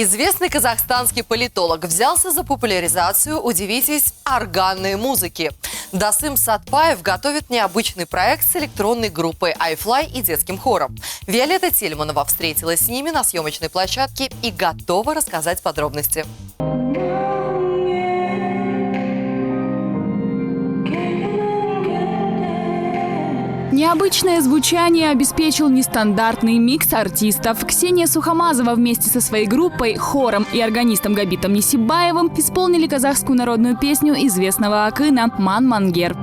Известный казахстанский политолог взялся за популяризацию, удивитесь, органной музыки. Досым Сатпаев готовит необычный проект с электронной группой iFly и детским хором. Виолетта Тельманова встретилась с ними на съемочной площадке и готова рассказать подробности. Необычное звучание обеспечил нестандартный микс артистов. Ксения Сухомазова вместе со своей группой, хором и органистом Габитом Несибаевым исполнили казахскую народную песню известного акына «Ман Мангер».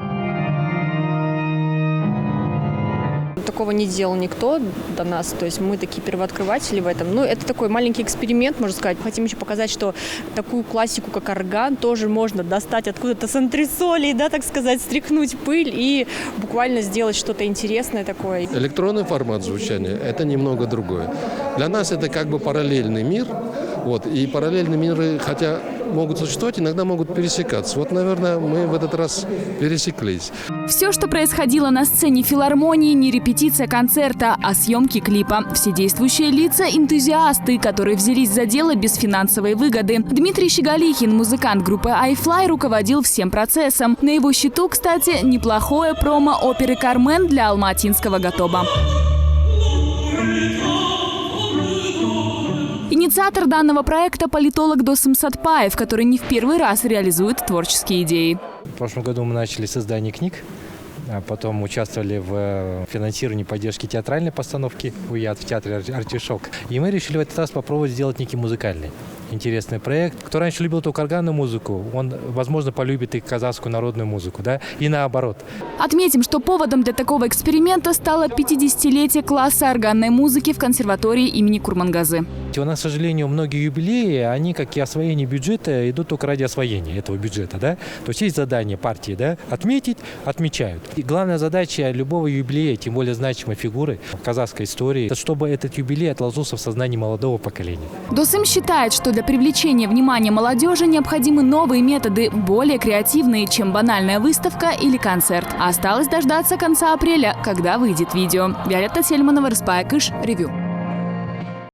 Такого не делал никто до нас, то есть мы такие первооткрыватели в этом. Ну, это такой маленький эксперимент, можно сказать. Хотим еще показать, что такую классику, как орган, тоже можно достать откуда-то с антресолей, да, так сказать, стряхнуть пыль и буквально сделать что-то интересное такое. Электронный формат звучания – это немного другое. Для нас это как бы параллельный мир, и параллельные миры, хотя могут существовать, иногда могут пересекаться. Наверное, мы в этот раз пересеклись. Все, что происходило на сцене филармонии, не репетиция концерта, а съемки клипа. Все действующие лица – энтузиасты, которые взялись за дело без финансовой выгоды. Дмитрий Щеголихин, музыкант группы iFly, руководил всем процессом. На его счету, кстати, неплохое промо оперы «Кармен» для алматинского Готоба. Инициатор данного проекта – политолог Досым Сатпаев, который не в первый раз реализует творческие идеи. В прошлом году мы начали с издания книг, а потом участвовали в финансировании поддержки театральной постановки «Уят» в театре «Артишок». И мы решили в этот раз попробовать сделать некий музыкальный интересный проект. Кто раньше любил только органную музыку, он, возможно, полюбит и казахскую народную музыку, да, и наоборот. Отметим, что поводом для такого эксперимента стало 50-летие класса органной музыки в консерватории имени Курмангазы. У нас, к сожалению, многие юбилеи, они, как и освоение бюджета, идут только ради освоения этого бюджета, да. То есть есть задание партии, да, отметить, отмечают. И главная задача любого юбилея, тем более значимой фигуры в казахской истории, это чтобы этот юбилей отложился в сознании молодого поколения. Досым считает, что для привлечения внимания молодежи необходимы новые методы, более креативные, чем банальная выставка или концерт. Осталось дождаться конца апреля, когда выйдет видео. Виолетта Тельманова, Рыспай Акыш, Ревью.